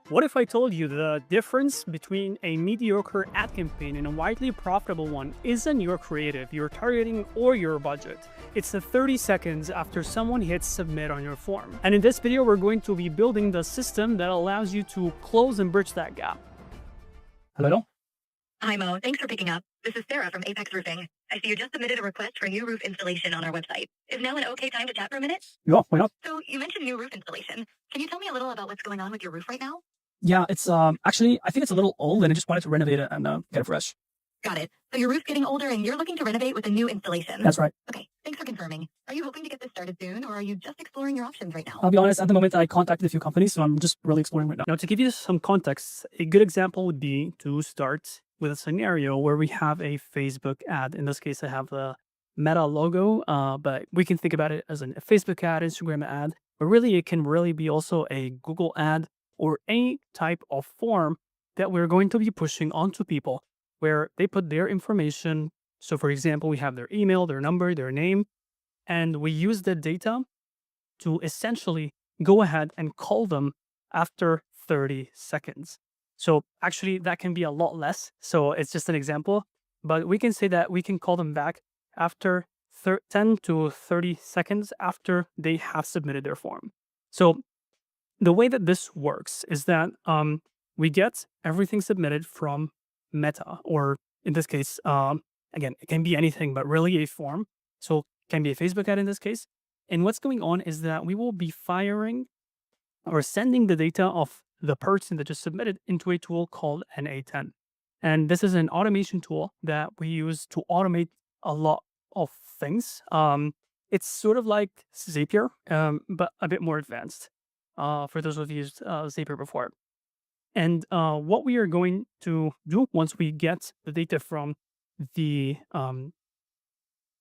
What if I told you the difference between a mediocre ad campaign and a widely profitable one isn't your creative, your targeting, or your budget? It's the 30 seconds after someone hits submit on your form. And in this video, we're going to be building the system that allows you to close and bridge that gap. Hello? Hi, Mo. Thanks for picking up. This is Sarah from Apex Roofing. I see you just submitted a request for a new roof installation on our website. Is now an okay time to chat for a minute? Yeah, why not? So you mentioned new roof installation. Can you tell me a little about what's going on with your roof right now? Yeah, it's actually I think it's a little old and I just wanted to renovate it and get it fresh. Got it. So your roof's getting older and you're looking to renovate with a new installation. That's right. Okay, thanks for confirming. Are you hoping to get this started soon, or are you just exploring your options right now? I'll be honest, at the moment I contacted a few companies, so I'm just really exploring right now. Now, to give you some context, a good example would be to start with a scenario where we have a Facebook ad. In this case, I have the Meta logo, but we can think about it as a Facebook ad, Instagram ad, but really it can really be also a Google ad or any type of form that we're going to be pushing onto people where they put their information. So for example, we have their email, their number, their name, and we use the data to essentially go ahead and call them after 30 seconds. So actually that can be a lot less. So it's just an example, but we can say that we can call them back after 10 to 30 seconds after they have submitted their form. So the way that this works is that we get everything submitted from Meta, or in this case, again, it can be anything, but really a form. So it can be a Facebook ad in this case. And what's going on is that we will be firing or sending the data of the person that just submitted into a tool called NA10. And this is an automation tool that we use to automate a lot of things. It's sort of like Zapier, but a bit more advanced for those who have used Zapier before. And what we are going to do once we get the data from the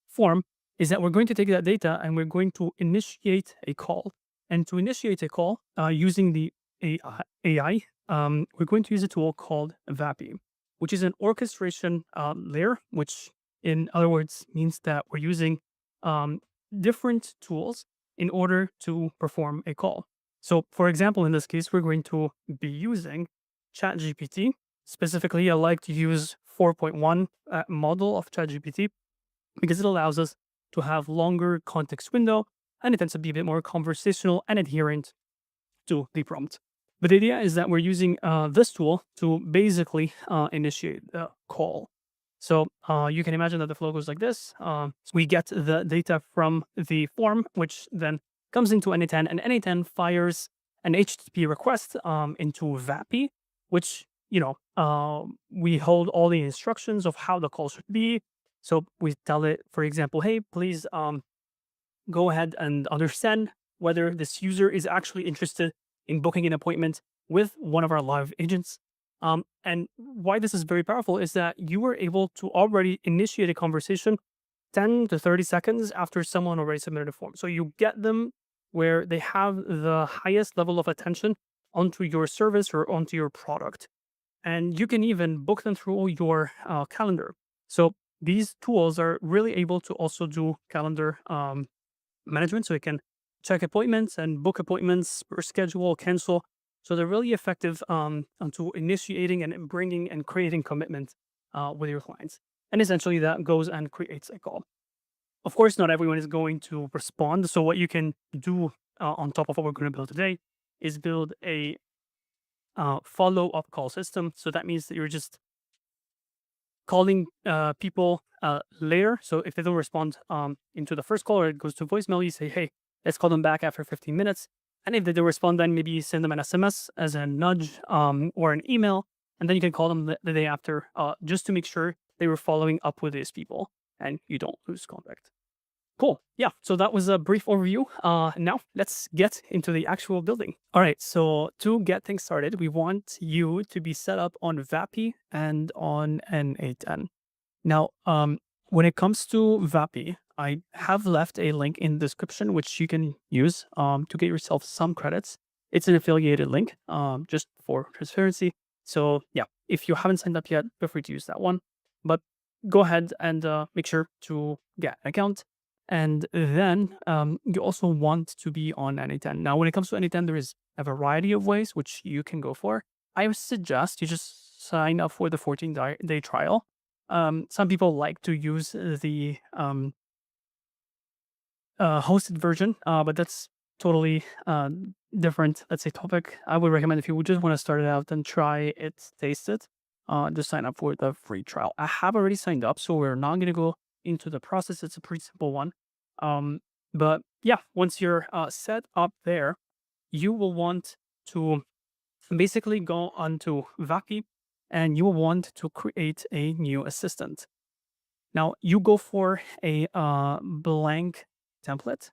form is that we're going to take that data and we're going to initiate a call. And to initiate a call using the AI, we're going to use a tool called VAPI, which is an orchestration layer, which in other words means that we're using different tools in order to perform a call. So for example, in this case, we're going to be using ChatGPT. Specifically, I like to use 4.1 model of ChatGPT because it allows us to have longer context window, and it tends to be a bit more conversational and adherent to the prompt. But the idea is that we're using this tool to basically initiate the call. So you can imagine that the flow goes like this. So we get the data from the form, which then comes into NA10, and NA10 fires an HTTP request into VAPI, which, we hold all the instructions of how the call should be. So we tell it, for example, hey, please go ahead and understand whether this user is actually interested in booking an appointment with one of our live agents. And why this is very powerful is that you were able to already initiate a conversation 10 to 30 seconds after someone already submitted a form. So you get them where they have the highest level of attention onto your service or onto your product. And you can even book them through your calendar. So these tools are really able to also do calendar management. So you can check appointments and book appointments, or schedule, cancel. So they're really effective onto initiating and bringing and creating commitment with your clients. And essentially that goes and creates a call. Of course, not everyone is going to respond. So what you can do on top of what we're going to build today is build a follow-up call system. So that means that you're just calling people later. So if they don't respond into the first call or it goes to voicemail, you say, hey, let's call them back after 15 minutes. And if they don't respond, then maybe you send them an SMS as a nudge or an email. And then you can call them the day after just to make sure they were following up with these people and you don't lose contact. Cool. Yeah. So that was a brief overview. Now let's get into the actual building. All right. So to get things started, we want you to be set up on VAPI and on NA10. Now, when it comes to VAPI, I have left a link in the description, which you can use to get yourself some credits. It's an affiliated link just for transparency. So yeah, if you haven't signed up yet, feel free to use that one. But go ahead and make sure to get an account. And then you also want to be on Anyten. Now, when it comes to Anyten, there is a variety of ways which you can go for. I would suggest you just sign up for the 14-day trial. Some people like to use the hosted version, but that's totally different, let's say, topic. I would recommend if you would just want to start it out and try it, taste it, just sign up for the free trial. I have already signed up, so we're not going to go into the process. It's a pretty simple one. Um, but yeah, once you're set up there, you will want to basically go onto Vapi and you will want to create a new assistant. Now you go for a blank template.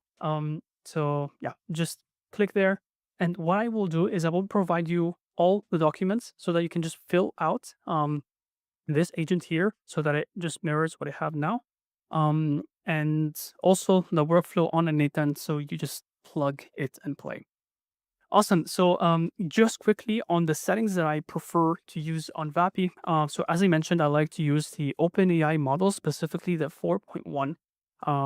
So yeah, just click there. And what I will do is I will provide you all the documents so that you can just fill out this agent here so that it just mirrors what I have now. And also the workflow on a Nathan, so you just plug it and play. Awesome. So, just quickly on the settings that I prefer to use on Vapi. So as I mentioned, I like to use the OpenAI model, specifically the 4.1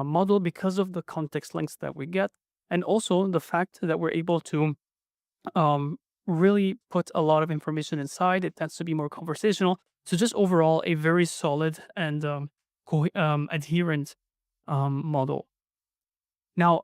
model, because of the context links that we get, and also the fact that we're able to um, really put a lot of information inside. It tends to be more conversational. So just overall, a very solid and adherent model. Now,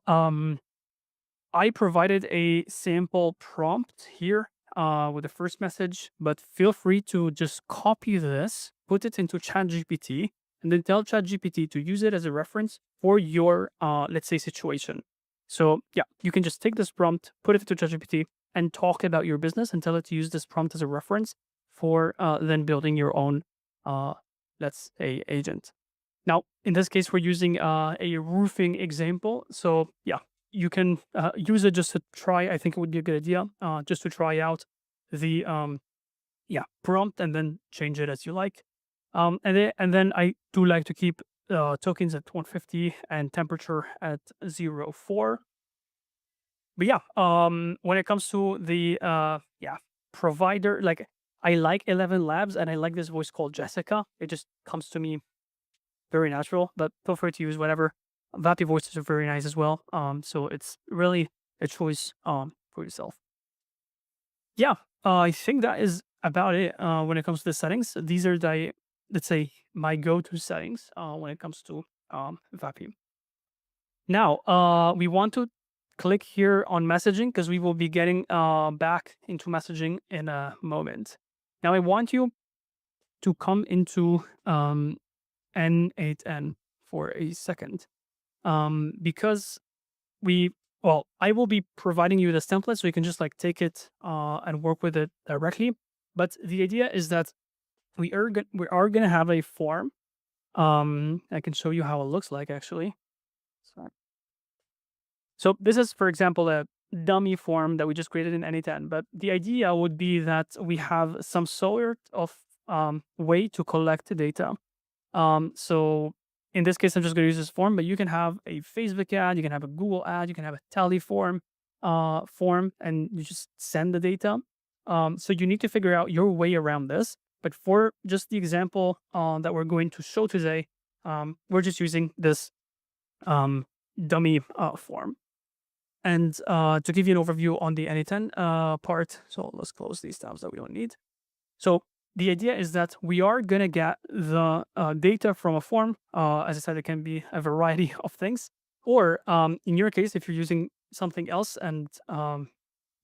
I provided a sample prompt here with the first message, but feel free to just copy this, put it into ChatGPT, and then tell ChatGPT to use it as a reference for your, let's say, situation. So yeah, you can just take this prompt, put it into ChatGPT, and talk about your business and tell it to use this prompt as a reference for then building your own, uh, let's say, agent. Now, in this case, we're using a roofing example. So yeah, you can use it just to try. I think it would be a good idea just to try out the prompt and then change it as you like. And then I do like to keep tokens at 150 and temperature at 0.4. But yeah, when it comes to the provider, like I like 11 Labs and I like this voice called Jessica. It just comes to me very natural, but feel free to use whatever. Vapi voices are very nice as well. So it's really a choice for yourself. Yeah, I think that is about it when it comes to the settings. These are the, let's say, my go-to settings when it comes to Vapi. Now, we want to click here on messaging because we will be getting back into messaging in a moment. Now, I want you to come into N8N for a second. Because I will be providing you this template so you can just like take it and work with it directly. But the idea is that we are gonna have a form. I can show you how it looks like actually. So, so this is, for example, a dummy form that we just created in Anyten. But the idea would be that we have some sort of way to collect the data. So in this case, I'm just going to use this form, but you can have a Facebook ad, you can have a Google ad, you can have a tally form, and you just send the data. So you need to figure out your way around this. But for just the example that we're going to show today, we're just using this dummy form. And to give you an overview on the Anyten part, so let's close these tabs that we don't need. So the idea is that we are going to get the data from a form. As I said, it can be a variety of things. Or in your case, if you're using something else and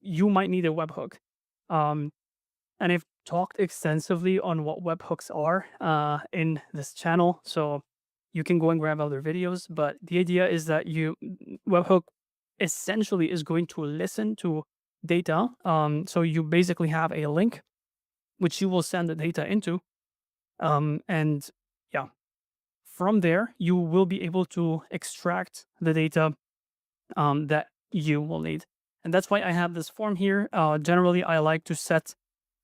you might need a webhook. And I've talked extensively on what webhooks are in this channel. So you can go and grab other videos. But the idea is that webhook essentially is going to listen to data. So you basically have a link which you will send the data into. And yeah, from there, you will be able to extract the data that you will need. And that's why I have this form here. Generally, I like to set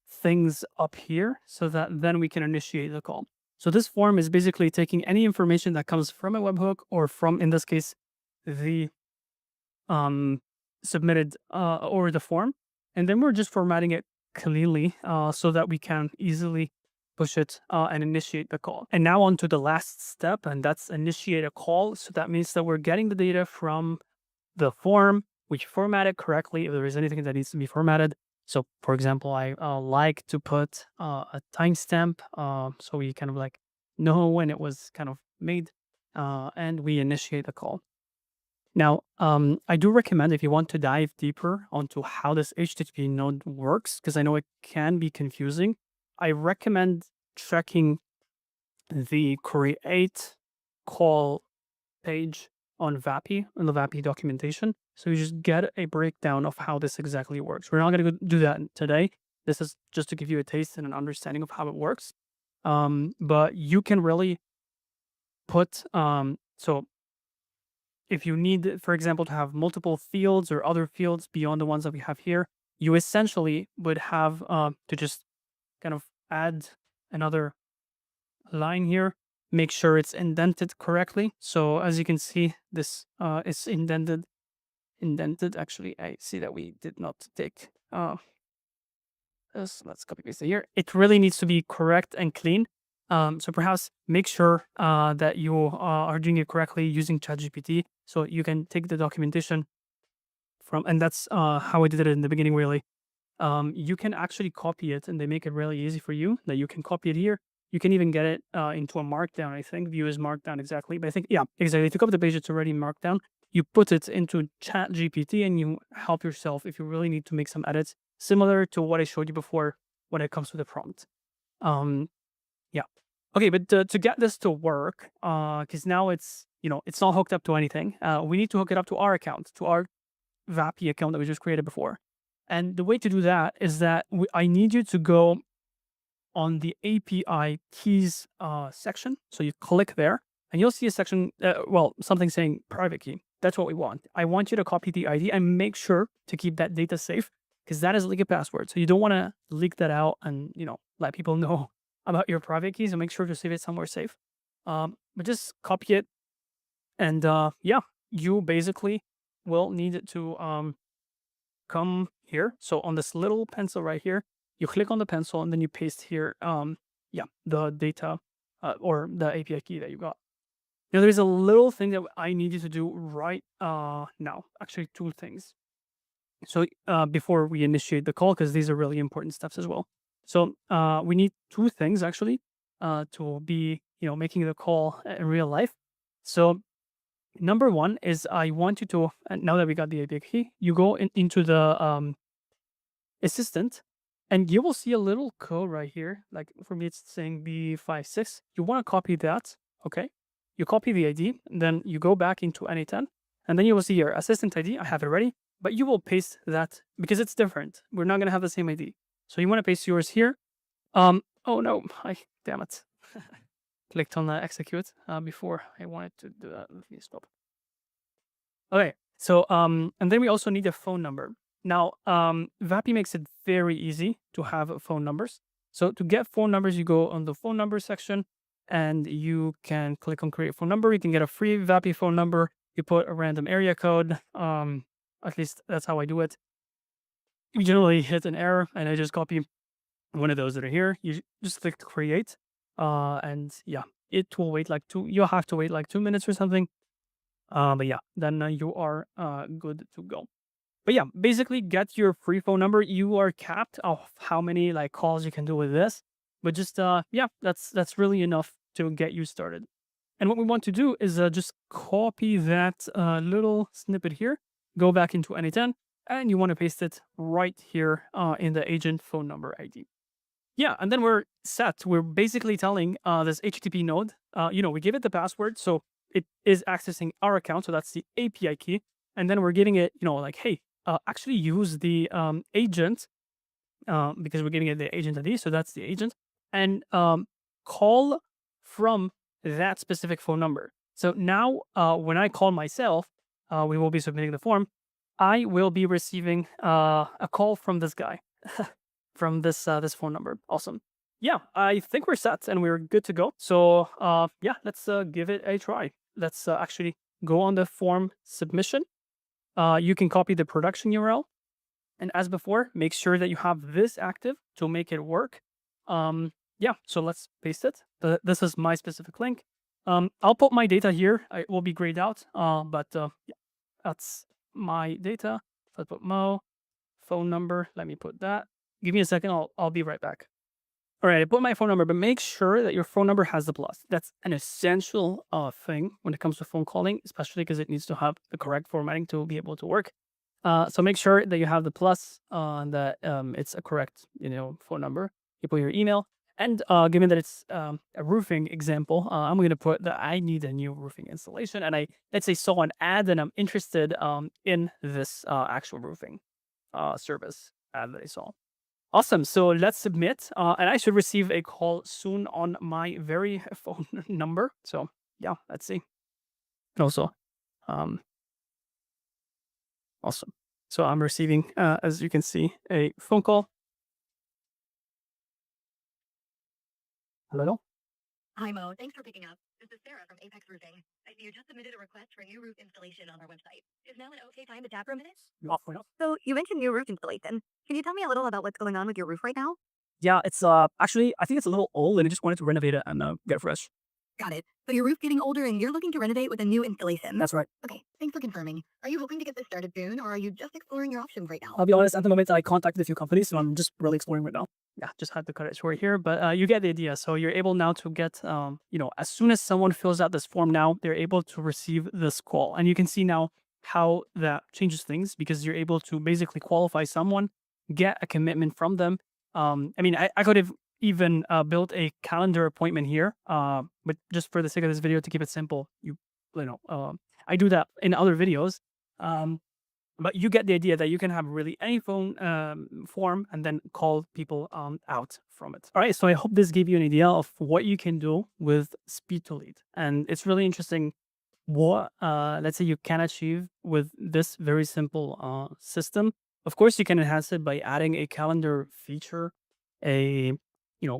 things up here so that then we can initiate the call. So this form is basically taking any information that comes from a webhook or from, in this case, the submitted or the form. And then we're just formatting it cleanly so that we can easily push it and initiate the call. And now on to the last step, and that's initiate a call. So that means that we're getting the data from the form, which format it correctly if there is anything that needs to be formatted. So, for example, I like to put a timestamp so we kind of like know when it was kind of made, and we initiate the call. Now, I do recommend if you want to dive deeper onto how this HTTP node works, because I know it can be confusing, I recommend checking the create call page on VAPI, on the VAPI documentation. So you just get a breakdown of how this exactly works. We're not going to do that today. This is just to give you a taste and an understanding of how it works. But you can really put, so if you need, for example, to have multiple fields or other fields beyond the ones that we have here, you essentially would have to just kind of add another line here, make sure it's indented correctly. So as you can see, this is indented. Actually, I see that we did not take this. Let's copy paste it here. It really needs to be correct and clean. So perhaps make sure that you are doing it correctly using ChatGPT. So you can take the documentation from, and that's how I did it in the beginning, really. You can actually copy it, and they make it really easy for you that you can copy it here. You can even get it into a markdown. I think view is markdown exactly, but I think, yeah, exactly. If you copy the page, it's already marked down. You put it into Chat GPT and you help yourself if you really need to make some edits, similar to what I showed you before when it comes to the prompt. Yeah. Okay, but to get this to work, because now it's, it's not hooked up to anything. We need to hook it up to our account, to our VAPI account that we just created before. And the way to do that is that I need you to go on the API keys section. So you click there and you'll see a section, something saying private key. That's what we want. I want you to copy the ID and make sure to keep that data safe, because that is like a password. So you don't want to leak that out and, let people know about your private keys, and make sure to save it somewhere safe. But just copy it. And yeah, you basically will need to come here. So on this little pencil right here, you click on the pencil and then you paste here, the data or the API key that you got. Now there's a little thing that I need you to do right now. Actually, two things. So before we initiate the call, because these are really important steps as well. So we need two things actually to be, making the call in real life. So number one is I want you to, now that we got the API key, you go into the assistant, and you will see a little code right here. Like for me, it's saying B56. You want to copy that, okay? You copy the ID, and then you go back into NA10, and then you will see your assistant ID. I have it ready, but you will paste that because it's different. We're not going to have the same ID. So you want to paste yours here. Oh no, damn it. Clicked on execute before I wanted to do that. Let me stop. Okay, so and then we also need a phone number. Now, VAPI makes it very easy to have phone numbers. So to get phone numbers, you go on the phone number section and you can click on create phone number. You can get a free VAPI phone number. You put a random area code. At least that's how I do it. You generally hit an error and I just copy one of those that are here. You just click create. And yeah, it will wait like you'll have to wait like 2 minutes or something. But yeah, then you are good to go. But yeah, basically get your free phone number. You are capped of how many like calls you can do with this. But just yeah, that's really enough to get you started. And what we want to do is just copy that little snippet here, go back into NA10, and you want to paste it right here in the agent phone number ID. Yeah, and then we're set. We're basically telling this HTTP node, we give it the password, so it is accessing our account, so that's the API key. And then we're giving it, like, hey, actually use the agent because we're giving it the agent ID, so that's the agent, and call from that specific phone number. So now when I call myself, we will be submitting the form. I will be receiving a call from this guy. From this phone number. Awesome. Yeah, I think we're set and we're good to go. So yeah, let's give it a try. Let's actually go on the form submission. You can copy the production URL. And as before, make sure that you have this active to make it work. yeah, so let's paste it. This is my specific link. I'll put my data here. It will be grayed out, but yeah, that's my data. So I put Mo, phone number. Let me put that. Give me a second. I'll be right back. All right, I put my phone number, but make sure that your phone number has the plus. That's an essential thing when it comes to phone calling, especially because it needs to have the correct formatting to be able to work. So make sure that you have the plus and that it's a correct, phone number. You put your email, and given that it's a roofing example, I'm going to put that I need a new roofing installation, and I let's say saw an ad and I'm interested in this actual roofing service ad that I saw. Awesome. So let's submit, and I should receive a call soon on my very phone number. So yeah, let's see. Also, um, awesome. So I'm receiving, as you can see, a phone call. Hello. Hi, Mo. Thanks for picking up. This is Sarah from Apex Roofing. I see you just submitted a request for a new roof installation on our website. Is now an okay time to chat for a minute? Off. So, you mentioned new roof installation. Can you tell me a little about what's going on with your roof right now? Yeah, it's actually I think it's a little old, and I just wanted to renovate it and get fresh. Got it. So, your roof's getting older and you're looking to renovate with a new installation. That's right. Okay, thanks for confirming. Are you hoping to get this started soon, or are you just exploring your options right now? I'll be honest. At the moment, I contacted a few companies, so I'm just really exploring right now. Yeah, just had to cut it short here, but you get the idea. So you're able now to get, as soon as someone fills out this form, now they're able to receive this call, and you can see now how that changes things because you're able to basically qualify someone, get a commitment from them. I could have even built a calendar appointment here, but just for the sake of this video, to keep it simple, I do that in other videos. Um, but you get the idea that you can have really any phone form and then call people out from it. All right, so I hope this gave you an idea of what you can do with speed to lead, and it's really interesting what let's say you can achieve with this very simple system. Of course, you can enhance it by adding a calendar feature, a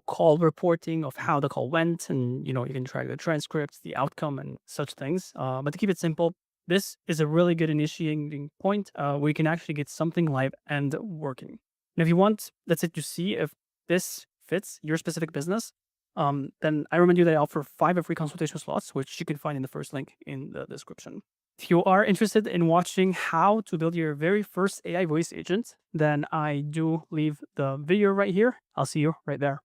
call reporting of how the call went, and you can track the transcripts, the outcome, and such things. But to keep it simple, this is a really good initiating point where you can actually get something live and working. And if you want, let's say, to see if this fits your specific business, then I remind you that I offer 5 free consultation slots, which you can find in the first link in the description. If you are interested in watching how to build your very first AI voice agent, then I do leave the video right here. I'll see you right there.